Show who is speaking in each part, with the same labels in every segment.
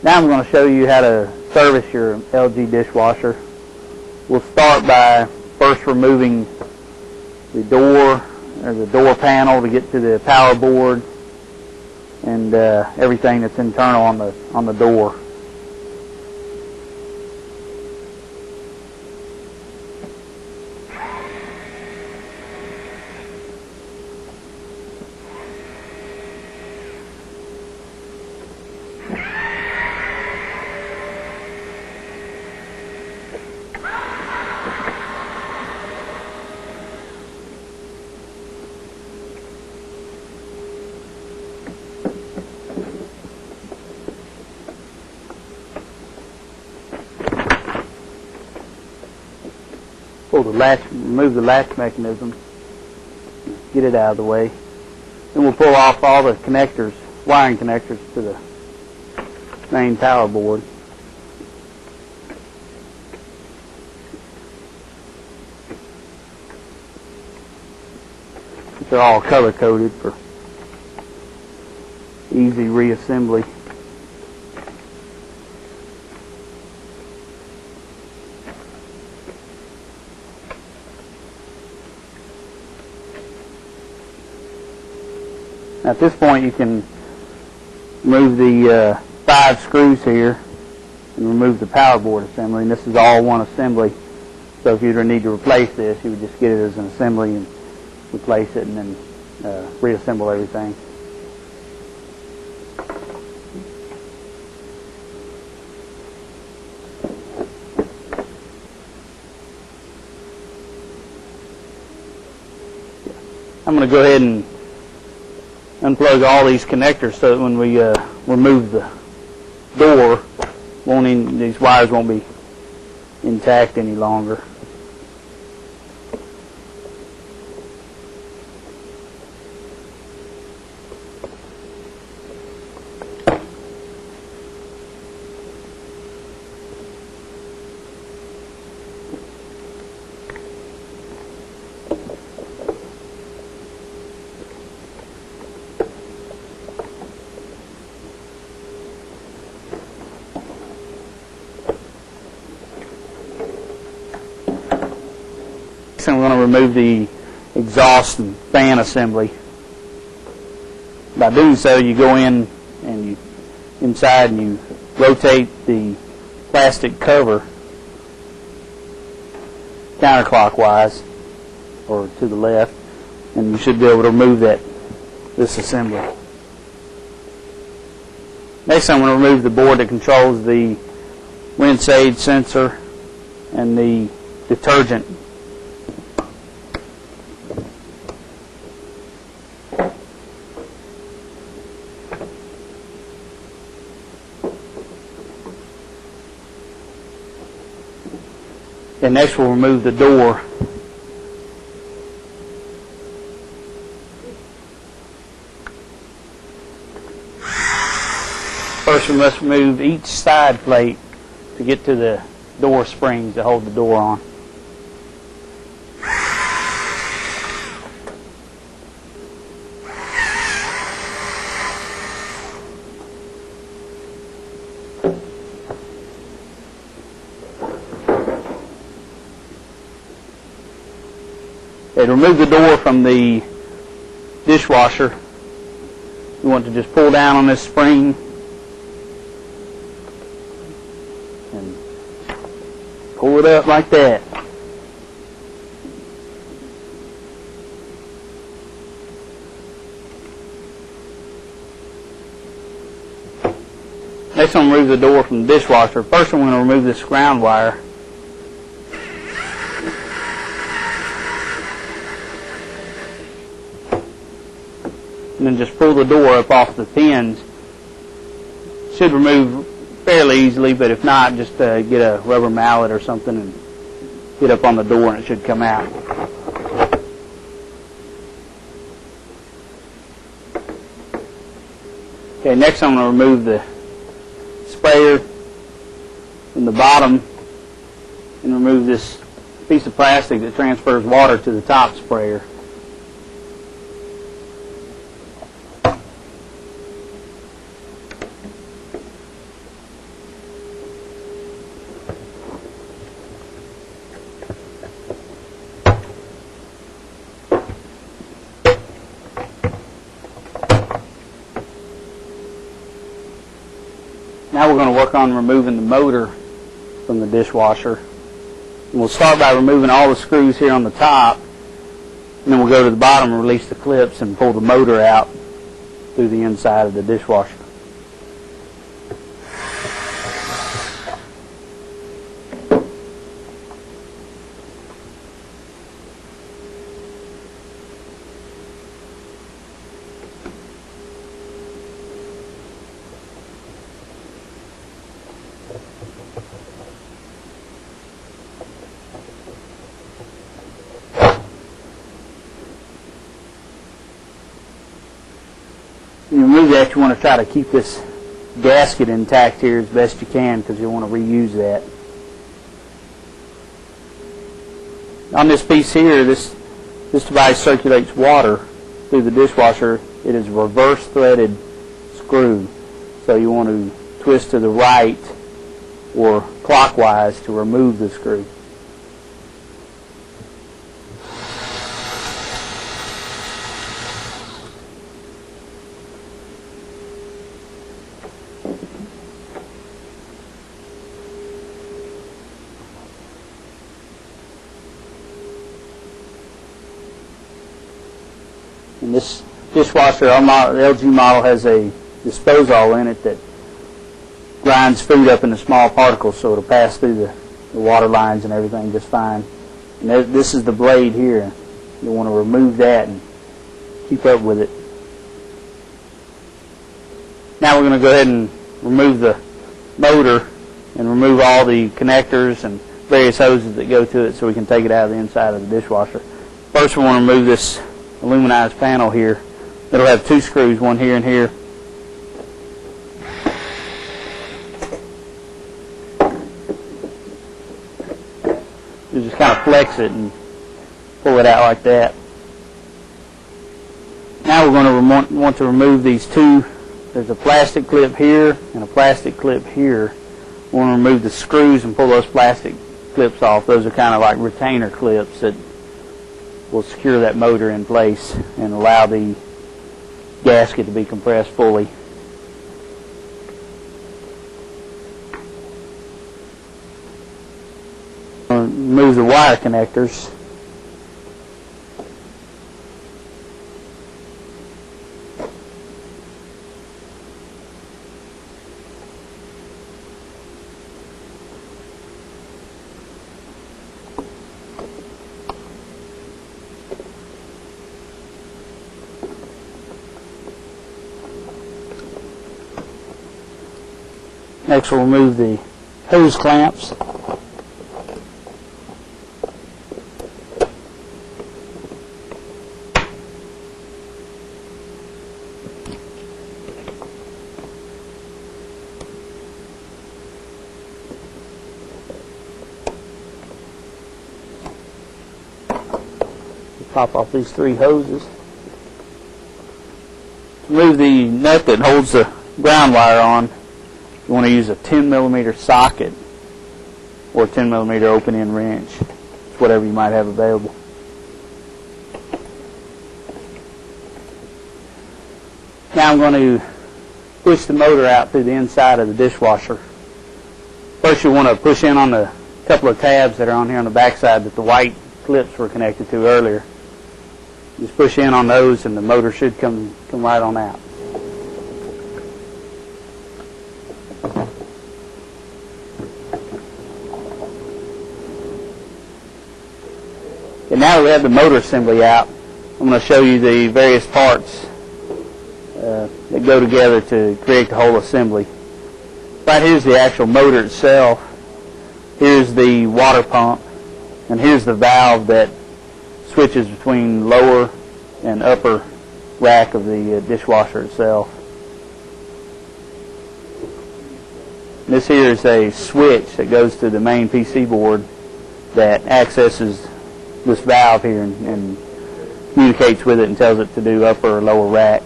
Speaker 1: Now I'm going to show you how to service your LG dishwasher. We'll start by first removing the door or the door panel to get to the power board and everything that's internal on the door. Pull the latch, remove the latch mechanism, get it out of the way. Then we'll pull off all the connectors, wiring connectors to the main power board. They're all color coded for easy reassembly. At this point you can remove the 5 screws here and remove the power board assembly, and this is all one assembly. So if you ever need to replace this, you would just get it as an assembly and replace it and then reassemble everything. I'm going to go ahead and unplug all these connectors so that when we remove the door, these wires won't be intact any longer. I'm going to remove the exhaust and fan assembly. By doing so, you go in and inside and you rotate the plastic cover counterclockwise or to the left, and you should be able to remove this assembly. Next, I'm going to remove the board that controls the rinse aid sensor and the detergent. And next we'll remove the door. First we must remove each side plate to get to the door springs to hold the door on. To remove the door from the dishwasher, you want to just pull down on this spring and pull it up like that. Next I'm going to remove the door from the dishwasher. First I'm going to remove this ground wire. And then just pull the door up off the pins. Should remove fairly easily, but if not, just get a rubber mallet or something and get up on the door and it should come out. Okay, next I'm going to remove the sprayer from the bottom and remove this piece of plastic that transfers water to the top sprayer. Now we're going to work on removing the motor from the dishwasher. And we'll start by removing all the screws here on the top, and then we'll go to the bottom and release the clips and pull the motor out through the inside of the dishwasher. When you remove that, you want to try to keep this gasket intact here as best you can, because you'll want to reuse that. On this piece here, this device circulates water through the dishwasher. It is a reverse threaded screw, so you want to twist to the right or clockwise to remove the screw. And this dishwasher, the LG model, has a disposal in it that grinds food up into small particles, so it'll pass through the water lines and everything just fine. And this is the blade here. You'll want to remove that and keep up with it. Now we're going to go ahead and remove the motor and remove all the connectors and various hoses that go to it, so we can take it out of the inside of the dishwasher. First, we want to remove this aluminized panel here. It'll have two screws, one here and here. You just kind of flex it and pull it out like that. Now we're going to want to remove these two. There's a plastic clip here and a plastic clip here. We want to remove the screws and pull those plastic clips off. Those are kind of like retainer clips that will secure that motor in place and allow the gasket to be compressed fully. Remove the wire connectors. Next, we'll remove the hose clamps. Pop off these three hoses. To remove the nut that holds the ground wire on, you want to use a 10mm socket or a 10mm open-end wrench. It's whatever you might have available. Now I'm going to push the motor out through the inside of the dishwasher. First, you want to push in on the couple of tabs that are on here on the back side that the white clips were connected to earlier. Just push in on those and the motor should come right on out. And now that we have the motor assembly out, I'm going to show you the various parts that go together to create the whole assembly. Right here's the actual motor itself. Here's the water pump, and here's the valve that switches between lower and upper rack of the dishwasher itself. This here is a switch that goes to the main PC board that accesses this valve here and communicates with it and tells it to do upper or lower rack.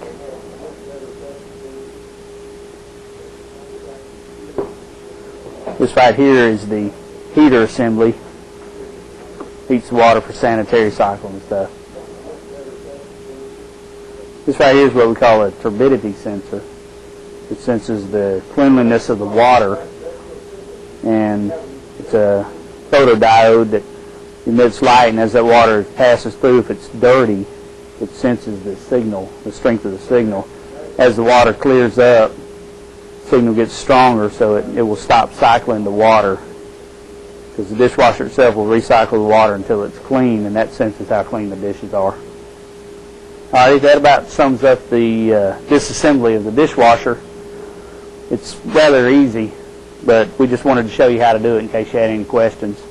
Speaker 1: This right here is the heater assembly. Heats the water for sanitary cycle and stuff. This right here is what we call a turbidity sensor. It senses the cleanliness of the water, and it's a photodiode that emits light, and as that water passes through, if it's dirty, it senses the signal, the strength of the signal. As the water clears up, the signal gets stronger, so it will stop cycling the water, because the dishwasher itself will recycle the water until it's clean, and that senses how clean the dishes are. All right, that about sums up the disassembly of the dishwasher. It's rather easy, but we just wanted to show you how to do it in case you had any questions.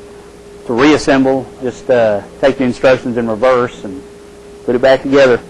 Speaker 1: To reassemble, just take the instructions in reverse and put it back together.